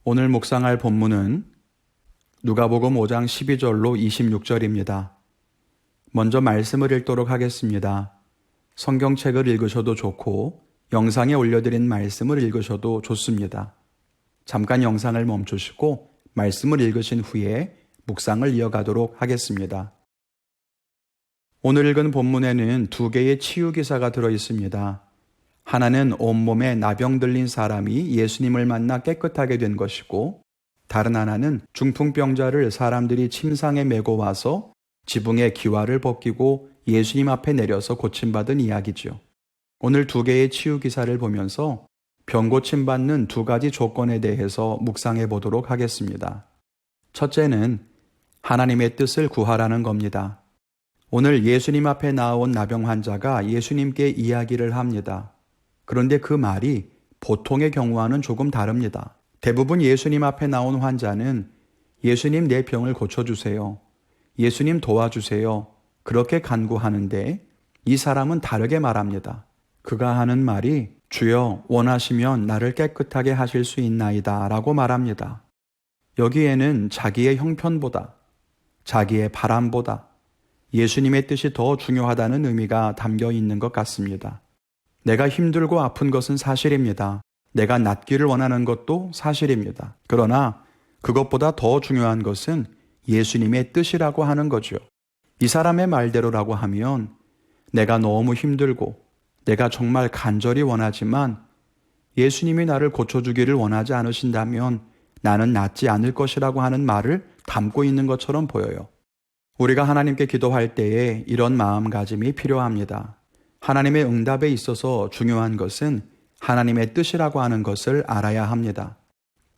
오늘 묵상할 본문은 누가복음 5장 12절로 26절입니다. 먼저 말씀을 읽도록 하겠습니다. 성경책을 읽으셔도 좋고 영상에 올려드린 말씀을 읽으셔도 좋습니다. 잠깐 영상을 멈추시고 말씀을 읽으신 후에 묵상을 이어가도록 하겠습니다. 오늘 읽은 본문에는 두 개의 치유 기사가 들어 있습니다. 하나는 온몸에 나병 들린 사람이 예수님을 만나 깨끗하게 된 것이고, 다른 하나는 중풍병자를 사람들이 침상에 메고 와서 지붕에 기와를 벗기고 예수님 앞에 내려서 고침받은 이야기죠. 오늘 두 개의 치유 기사를 보면서 병 고침받는 두 가지 조건에 대해서 묵상해 보도록 하겠습니다. 첫째는 하나님의 뜻을 구하라는 겁니다. 오늘 예수님 앞에 나온 나병 환자가 예수님께 이야기를 합니다. 그런데 그 말이 보통의 경우와는 조금 다릅니다. 대부분 예수님 앞에 나온 환자는 예수님 내 병을 고쳐주세요. 예수님 도와주세요. 그렇게 간구하는데 이 사람은 다르게 말합니다. 그가 하는 말이 주여 원하시면 나를 깨끗하게 하실 수 있나이다 라고 말합니다. 여기에는 자기의 형편보다, 자기의 바람보다 예수님의 뜻이 더 중요하다는 의미가 담겨 있는 것 같습니다. 내가 힘들고 아픈 것은 사실입니다. 내가 낫기를 원하는 것도 사실입니다. 그러나 그것보다 더 중요한 것은 예수님의 뜻이라고 하는 거죠. 이 사람의 말대로라고 하면 내가 너무 힘들고 내가 정말 간절히 원하지만 예수님이 나를 고쳐주기를 원하지 않으신다면 나는 낫지 않을 것이라고 하는 말을 담고 있는 것처럼 보여요. 우리가 하나님께 기도할 때에 이런 마음가짐이 필요합니다. 하나님의 응답에 있어서 중요한 것은 하나님의 뜻이라고 하는 것을 알아야 합니다.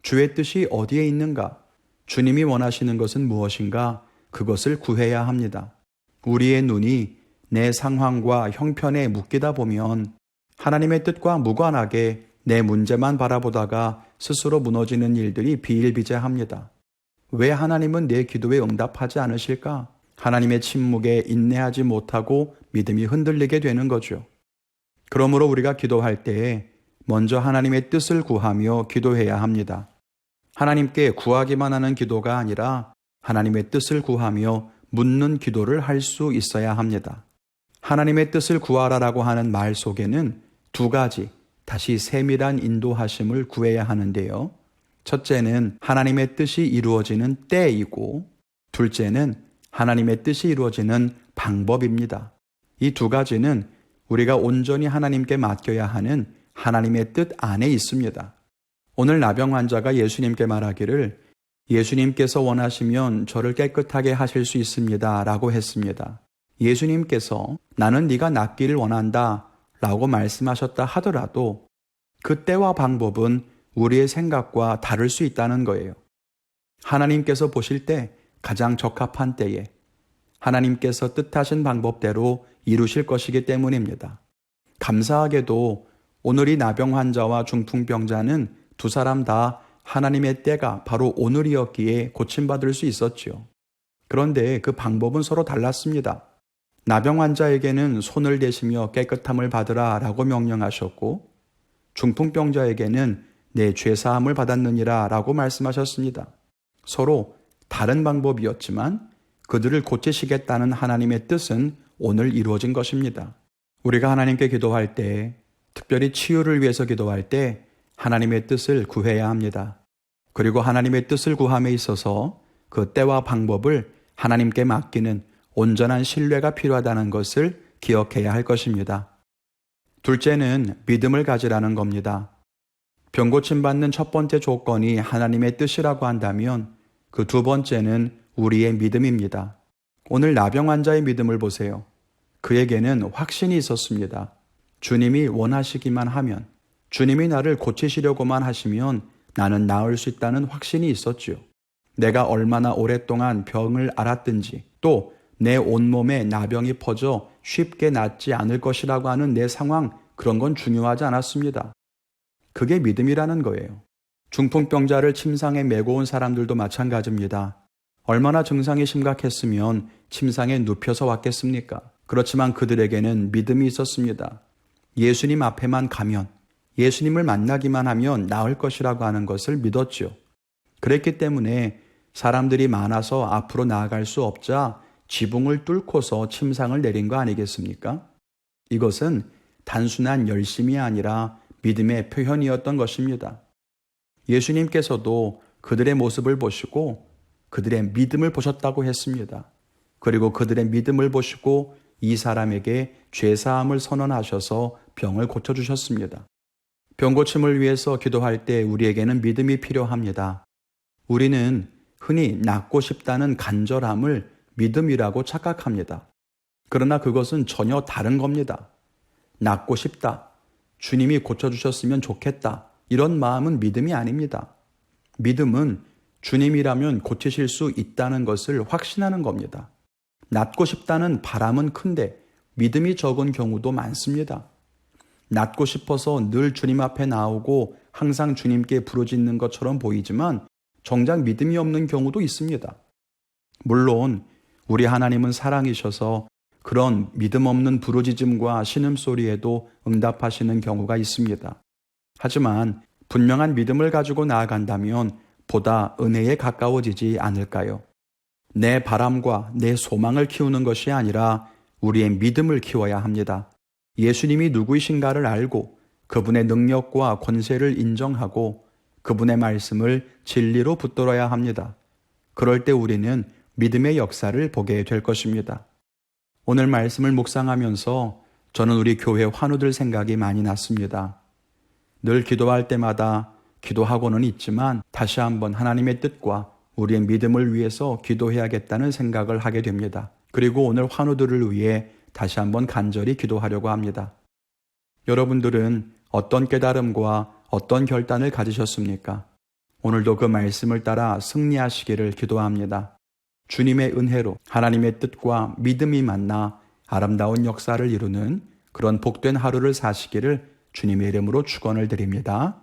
주의 뜻이 어디에 있는가? 주님이 원하시는 것은 무엇인가? 그것을 구해야 합니다. 우리의 눈이 내 상황과 형편에 묶이다 보면 하나님의 뜻과 무관하게 내 문제만 바라보다가 스스로 무너지는 일들이 비일비재합니다. 왜 하나님은 내 기도에 응답하지 않으실까? 하나님의 침묵에 인내하지 못하고 믿음이 흔들리게 되는 거죠. 그러므로 우리가 기도할 때에 먼저 하나님의 뜻을 구하며 기도해야 합니다. 하나님께 구하기만 하는 기도가 아니라 하나님의 뜻을 구하며 묻는 기도를 할 수 있어야 합니다. 하나님의 뜻을 구하라라고 하는 말 속에는 두 가지, 다시 세밀한 인도하심을 구해야 하는데요. 첫째는 하나님의 뜻이 이루어지는 때이고, 둘째는 하나님의 뜻이 이루어지는 방법입니다. 이 두 가지는 우리가 온전히 하나님께 맡겨야 하는 하나님의 뜻 안에 있습니다. 오늘 나병 환자가 예수님께 말하기를 예수님께서 원하시면 저를 깨끗하게 하실 수 있습니다 라고 했습니다. 예수님께서 나는 네가 낫기를 원한다 라고 말씀하셨다 하더라도 그 때와 방법은 우리의 생각과 다를 수 있다는 거예요. 하나님께서 보실 때 가장 적합한 때에 하나님께서 뜻하신 방법대로 이루실 것이기 때문입니다. 감사하게도 오늘 이 나병 환자와 중풍병자는 두 사람 다 하나님의 때가 바로 오늘이었기에 고침받을 수 있었죠. 그런데 그 방법은 서로 달랐습니다. 나병 환자에게는 손을 대시며 깨끗함을 받으라 라고 명령하셨고, 중풍병자에게는 내 죄사함을 받았느니라 라고 말씀하셨습니다. 서로 다른 방법이었지만 그들을 고치시겠다는 하나님의 뜻은 오늘 이루어진 것입니다. 우리가 하나님께 기도할 때, 특별히 치유를 위해서 기도할 때 하나님의 뜻을 구해야 합니다. 그리고 하나님의 뜻을 구함에 있어서 그 때와 방법을 하나님께 맡기는 온전한 신뢰가 필요하다는 것을 기억해야 할 것입니다. 둘째는 믿음을 가지라는 겁니다. 병 고침받는 첫 번째 조건이 하나님의 뜻이라고 한다면 그 두 번째는 우리의 믿음입니다. 오늘 나병 환자의 믿음을 보세요. 그에게는 확신이 있었습니다. 주님이 원하시기만 하면, 주님이 나를 고치시려고만 하시면 나는 나을 수 있다는 확신이 있었죠. 내가 얼마나 오랫동안 병을 앓았든지, 또 내 온몸에 나병이 퍼져 쉽게 낫지 않을 것이라고 하는 내 상황, 그런 건 중요하지 않았습니다. 그게 믿음이라는 거예요. 중풍병자를 침상에 메고 온 사람들도 마찬가지입니다. 얼마나 증상이 심각했으면 침상에 눕혀서 왔겠습니까? 그렇지만 그들에게는 믿음이 있었습니다. 예수님 앞에만 가면, 예수님을 만나기만 하면 나을 것이라고 하는 것을 믿었죠. 그랬기 때문에 사람들이 많아서 앞으로 나아갈 수 없자 지붕을 뚫고서 침상을 내린 거 아니겠습니까? 이것은 단순한 열심이 아니라 믿음의 표현이었던 것입니다. 예수님께서도 그들의 모습을 보시고 그들의 믿음을 보셨다고 했습니다. 그리고 그들의 믿음을 보시고 이 사람에게 죄사함을 선언하셔서 병을 고쳐주셨습니다. 병 고침을 위해서 기도할 때 우리에게는 믿음이 필요합니다. 우리는 흔히 낫고 싶다는 간절함을 믿음이라고 착각합니다. 그러나 그것은 전혀 다른 겁니다. 낫고 싶다. 주님이 고쳐주셨으면 좋겠다. 이런 마음은 믿음이 아닙니다. 믿음은 주님이라면 고치실 수 있다는 것을 확신하는 겁니다. 낫고 싶다는 바람은 큰데 믿음이 적은 경우도 많습니다. 낫고 싶어서 늘 주님 앞에 나오고 항상 주님께 부르짖는 것처럼 보이지만 정작 믿음이 없는 경우도 있습니다. 물론 우리 하나님은 사랑이셔서 그런 믿음 없는 부르짖음과 신음소리에도 응답하시는 경우가 있습니다. 하지만 분명한 믿음을 가지고 나아간다면 보다 은혜에 가까워지지 않을까요? 내 바람과 내 소망을 키우는 것이 아니라 우리의 믿음을 키워야 합니다. 예수님이 누구이신가를 알고 그분의 능력과 권세를 인정하고 그분의 말씀을 진리로 붙들어야 합니다. 그럴 때 우리는 믿음의 역사를 보게 될 것입니다. 오늘 말씀을 묵상하면서 저는 우리 교회 환우들 생각이 많이 났습니다. 늘 기도할 때마다 기도하고는 있지만 다시 한번 하나님의 뜻과 우리의 믿음을 위해서 기도해야겠다는 생각을 하게 됩니다. 그리고 오늘 환우들을 위해 다시 한번 간절히 기도하려고 합니다. 여러분들은 어떤 깨달음과 어떤 결단을 가지셨습니까? 오늘도 그 말씀을 따라 승리하시기를 기도합니다. 주님의 은혜로 하나님의 뜻과 믿음이 만나 아름다운 역사를 이루는 그런 복된 하루를 사시기를 주님의 이름으로 축원을 드립니다.